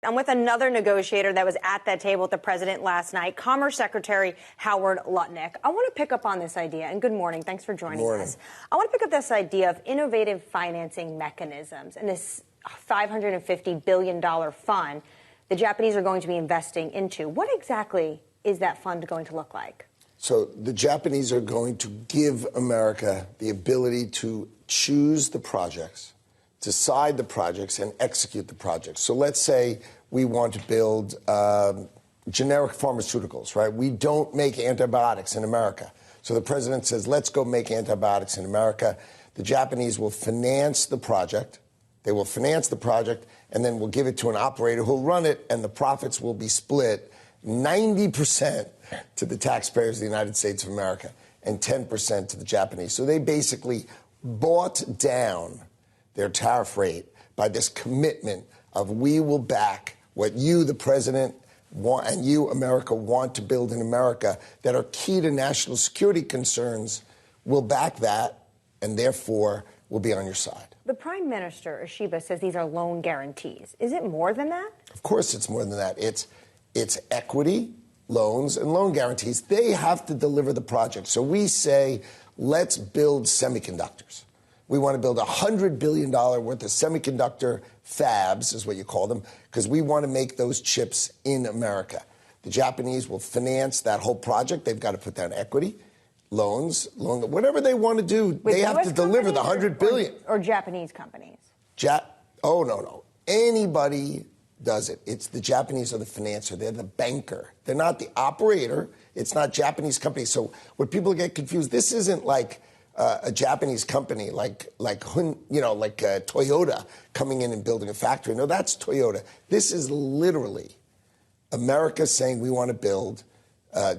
I'm with another negotiator that was at that table with the president last night, Commerce Secretary Howard Lutnick. I want to pick up on this idea, and good morning. Thanks for joining us. I want to pick up this idea of innovative financing mechanisms and this $550 billion fund the Japanese are going to be investing into. What exactly is that fund going to look like? So the Japanese are going to give America the ability to choose the projects, decide the projects, and execute the projects. So let's say we want to build generic pharmaceuticals, right? We don't make antibiotics in America. So the president says, let's go make antibiotics in America. The Japanese will finance the project. They will finance the project, and then we'll give it to an operator who'll run it, and the profits will be split 90% to the taxpayers of the United States of America and 10% to the Japanese. So they basically bought down their tariff rate by this commitment of we will back what you, the president, want, and you, America, want to build in America that are key to national security concerns. We'll back that, and therefore we'll be on your side. The Prime Minister, Ishiba, says these are loan guarantees. Is it more than that? Of course it's more than that. It's equity, loans, and loan guarantees. They have to deliver the project. So we say, let's build semiconductors. We want to build $100 billion worth of semiconductor fabs, is what you call them, because we want to make those chips in America. The Japanese will finance that whole project. They've got to put down equity, loans, whatever they want to do. They have to deliver the $100 billion. Or Japanese companies? Oh, no. Anybody does it. It's the Japanese are the financer. They're the banker. They're not the operator. It's not Japanese companies. So what people get confused, this isn't like a Japanese company like Toyota coming in and building a factory. No, that's Toyota. This is literally America saying we want to build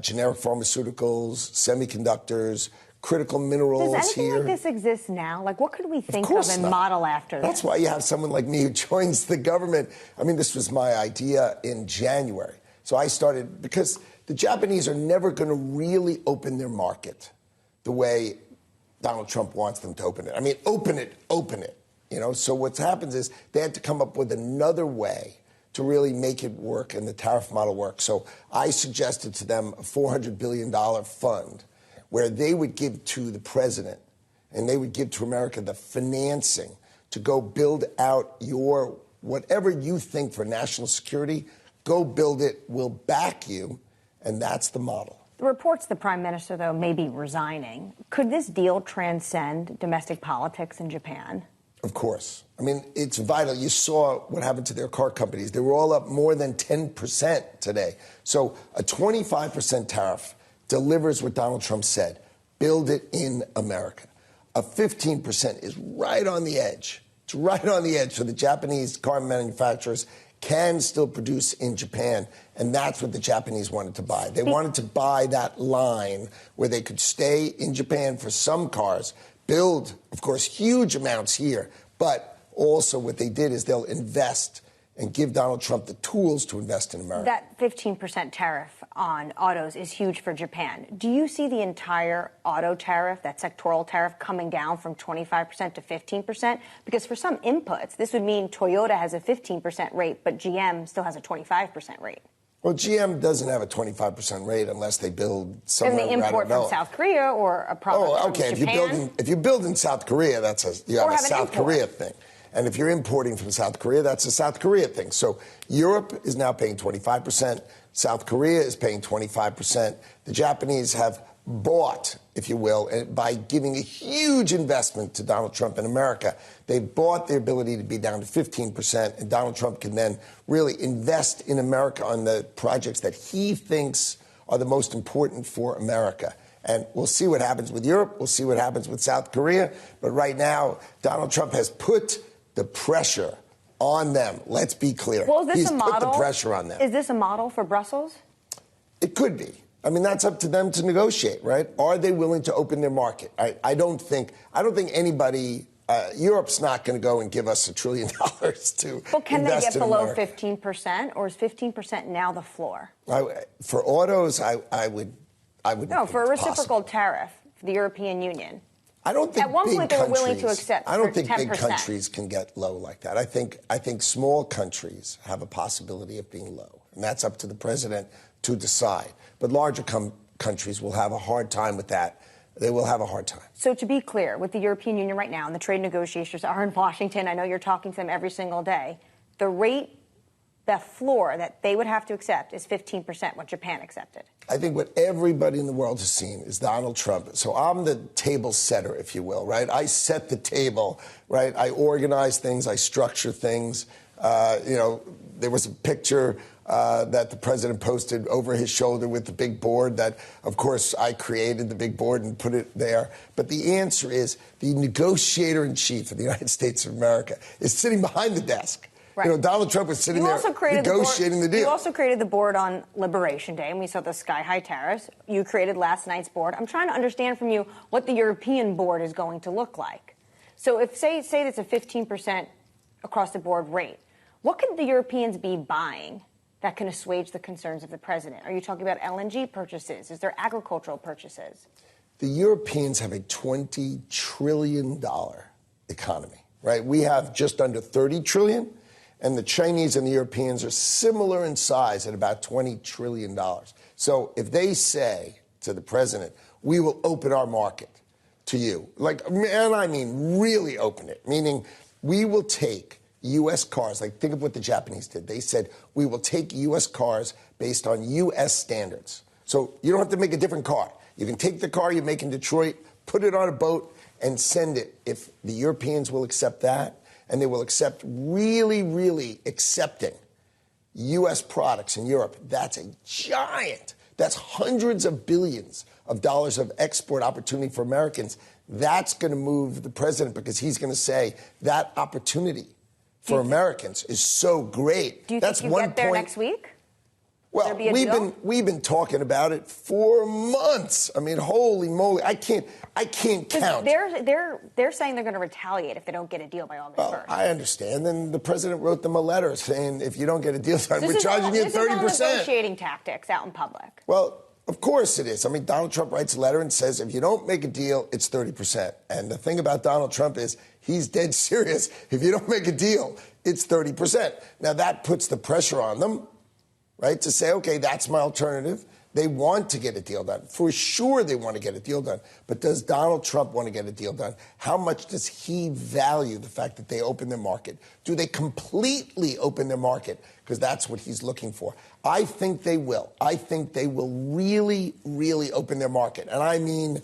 generic pharmaceuticals, semiconductors, critical minerals. Does anything like this exist now? Like, what could we think of and model after this? That's why you have someone like me who joins the government. I mean, this was my idea in January. So I started, because the Japanese are never going to really open their market the way Donald Trump wants them to open it. I mean, open it. You know, so what happens is they had to come up with another way to really make it work and the tariff model work. So I suggested to them a $400 billion fund where they would give to the president and they would give to America the financing to go build out your whatever you think for national security, go build it, we'll back you, and that's the model. The reports the Prime Minister, though, may be resigning. Could this deal transcend domestic politics in Japan? Of course. I mean, it's vital. You saw what happened to their car companies. They were all up more than 10% today. So a 25% tariff delivers what Donald Trump said. Build it in America. A 15% is right on the edge. It's right on the edge. So the Japanese car manufacturers can still produce in Japan, and that's what the Japanese wanted to buy. They wanted to buy that line where they could stay in Japan for some cars, build, of course, huge amounts here, but also what they did is they'll invest and give Donald Trump the tools to invest in America. That 15% tariff on autos is huge for Japan. Do you see the entire auto tariff, that sectoral tariff, coming down from 25% to 15%? Because for some inputs, this would mean Toyota has a 15% rate, but GM still has a 25% rate. Well, GM doesn't have a 25% rate unless they build somewhere. And they import from South Korea or a product from Japan. If you build in South Korea, you have a South Korea thing. And if you're importing from South Korea, that's a South Korea thing. So Europe is now paying 25%. South Korea is paying 25%. The Japanese have bought, if you will, by giving a huge investment to Donald Trump in America. They bought the ability to be down to 15%, and Donald Trump can then really invest in America on the projects that he thinks are the most important for America. And we'll see what happens with Europe. We'll see what happens with South Korea. But right now, Donald Trump has put the pressure on them. Let's be clear. Well, is this a model? He's put the pressure on them. Is this a model for Brussels? It could be. I mean, that's up to them to negotiate, right? Are they willing to open their market? I don't think anybody. Europe's not going to go and give us $1 trillion to. But can they get below America. 15%, or is 15% now the floor? For autos, I would. No, for a reciprocal tariff for the European Union. I don't think at one point they were willing to accept. I don't think 10%. big countries can get low like that. I think small countries have a possibility of being low, and that's up to the president to decide. But larger countries will have a hard time with that. They will have a hard time. So to be clear, with the European Union right now, and the trade negotiations are in Washington, I know you're talking to them every single day, the rate, the floor that they would have to accept is 15%, what Japan accepted. I think what everybody in the world has seen is Donald Trump. So I'm the table setter, if you will, right? I set the table, right? I organize things, I structure things. There was a picture that the president posted over his shoulder with the big board that, of course, I created the big board and put it there. But the answer is the negotiator-in-chief of the United States of America is sitting behind the desk. Right. Donald Trump was sitting there negotiating the deal. You also created the board on Liberation Day, and we saw the sky-high tariffs. You created last night's board. I'm trying to understand from you what the European board is going to look like. So if, say it's a 15% across-the-board rate, what could the Europeans be buying that can assuage the concerns of the president? Are you talking about LNG purchases? Is there agricultural purchases? The Europeans have a $20 trillion economy, right? We have just under $30 trillion. And the Chinese and the Europeans are similar in size at about $20 trillion. So if they say to the president, we will open our market to you, and I mean really open it, meaning we will take U.S. cars, think of what the Japanese did. They said, we will take U.S. cars based on U.S. standards. So you don't have to make a different car. You can take the car you make in Detroit, put it on a boat, and send it. If the Europeans will accept that, and they will accept really accepting U.S. products in Europe, that's a giant. That's hundreds of billions of dollars of export opportunity for Americans. That's going to move the president because he's going to say that opportunity for Americans is so great. Do you think you get there next week? Well, we've been talking about it for months. I mean, holy moly, I can't count. They're saying they're going to retaliate if they don't get a deal by August 1st. I understand. And the president wrote them a letter saying, if you don't get a deal done, we're charging you 30%. This is all negotiating tactics out in public. Well, of course it is. I mean, Donald Trump writes a letter and says, if you don't make a deal, it's 30%. And the thing about Donald Trump is he's dead serious. If you don't make a deal, it's 30%. Now, that puts the pressure on them, right, to say, okay, that's my alternative. They want to get a deal done. For sure they want to get a deal done. But does Donald Trump want to get a deal done? How much does he value the fact that they open their market? Do they completely open their market? Because that's what he's looking for. I think they will. I think they will really open their market. And I mean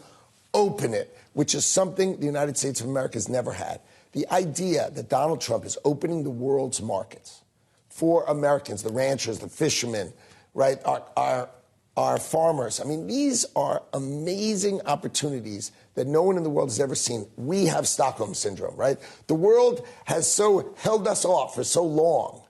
open it, which is something the United States of America has never had. The idea that Donald Trump is opening the world's markets for Americans, the ranchers, the fishermen, right, our farmers. I mean, these are amazing opportunities that no one in the world has ever seen. We have Stockholm Syndrome, right? The world has so held us off for so long.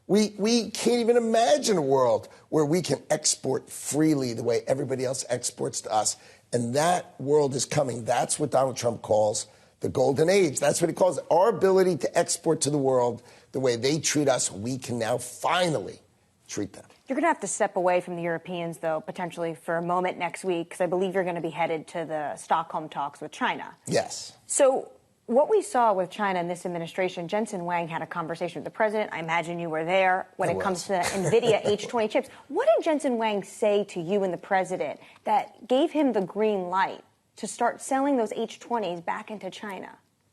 We can't even imagine a world where we can export freely the way everybody else exports to us. And that world is coming. That's what Donald Trump calls the golden age. That's what he calls it. Our ability to export to the world the way they treat us, we can now finally treat them. You're going to have to step away from the Europeans, though, potentially for a moment next week, because I believe you're going to be headed to the Stockholm talks with China. Yes. So what we saw with China in this administration, Jensen Huang had a conversation with the president. I imagine you were there when it comes to NVIDIA H20 chips. What did Jensen Huang say to you and the president that gave him the green light to start selling those H20s back into China?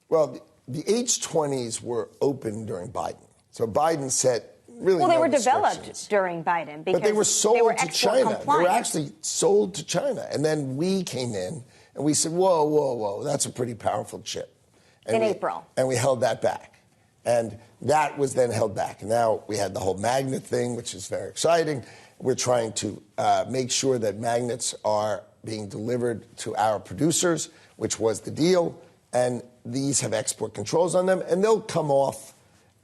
Well, the H20s were open during Biden. So Biden said really they were developed during Biden because but they were sold to China. Compliant. They were actually sold to China. And then we came in and we said, whoa, that's a pretty powerful chip. And April. And we held that back. And that was then held back. And now we had the whole magnet thing, which is very exciting. We're trying to make sure that magnets are being delivered to our producers, which was the deal. And these have export controls on them. And they'll come off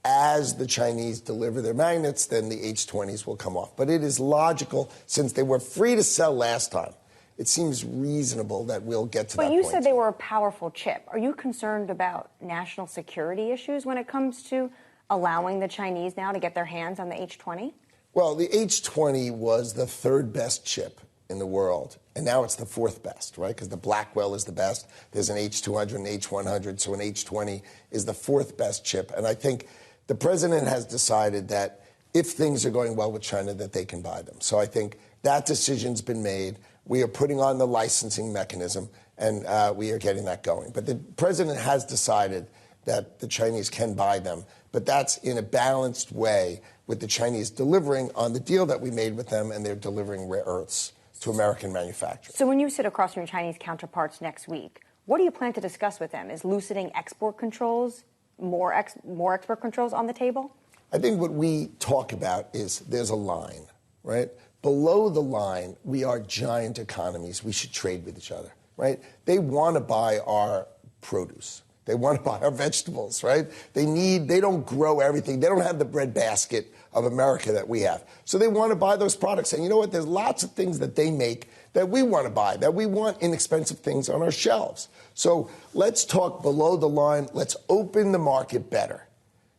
as the Chinese deliver their magnets, then the H20s will come off. But it is logical, since they were free to sell last time, it seems reasonable that we'll get to that point. But you said they were a powerful chip. Are you concerned about national security issues when it comes to allowing the Chinese now to get their hands on the H20? Well, the H20 was the third best chip in the world, and now it's the fourth best, right? Because the Blackwell is the best. There's an H200 and H100, so an H20 is the fourth best chip. And I think the president has decided that if things are going well with China, that they can buy them. So I think that decision's been made. We are putting on the licensing mechanism, and we are getting that going. But the president has decided that the Chinese can buy them, but that's in a balanced way with the Chinese delivering on the deal that we made with them, and they're delivering rare earths to American manufacturers. So when you sit across from your Chinese counterparts next week, what do you plan to discuss with them? Is loosening export controls, more export controls on the table? I think what we talk about is there's a line, right? Below the line, we are giant economies. We should trade with each other, right? They want to buy our produce. They want to buy our vegetables, right? They don't grow everything. They don't have the breadbasket of America that we have. So they want to buy those products. And you know what? There's lots of things that they make that we want to buy, that we want inexpensive things on our shelves. So let's talk below the line. Let's open the market better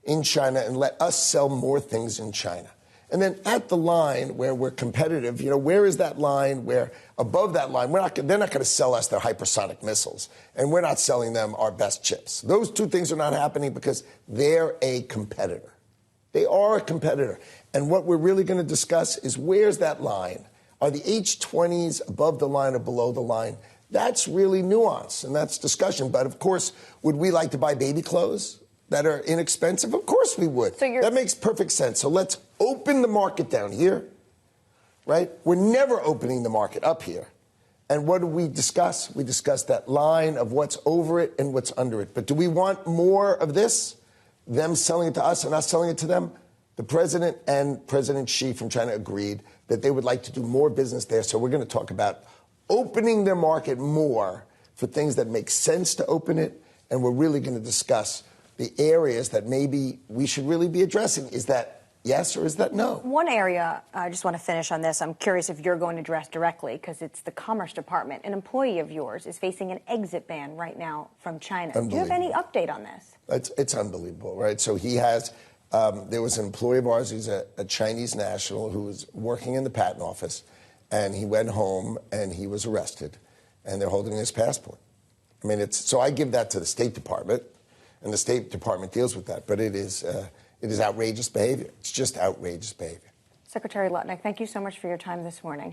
in China and let us sell more things in China. And then at the line where we're competitive, where is that line where above that line, they're not going to sell us their hypersonic missiles, and we're not selling them our best chips. Those two things are not happening because they're a competitor. They are a competitor. And what we're really going to discuss is where's that line? Are the H20s above the line or below the line? That's really nuance, and that's discussion. But, of course, would we like to buy baby clothes that are inexpensive? Of course we would. That makes perfect sense. So let's open the market down here, right? We're never opening the market up here. And what do we discuss? We discuss that line of what's over it and what's under it. But do we want more of this? Them selling it to us and us selling it to them? The president and President Xi from China agreed that they would like to do more business there. So we're going to talk about opening their market more for things that make sense to open it. And we're really going to discuss the areas that maybe we should really be addressing. Is that yes or is that no? One area, I just want to finish on this. I'm curious if you're going to address directly, because it's the Commerce Department. An employee of yours is facing an exit ban right now from China. Do you have any update on this? It's unbelievable, right? So he has, there was an employee of ours, he's a Chinese national who was working in the patent office, and he went home and he was arrested, and they're holding his passport. I mean, so I give that to the State Department, and the State Department deals with that, but it is outrageous behavior. It's just outrageous behavior. Secretary Lutnick, thank you so much for your time this morning.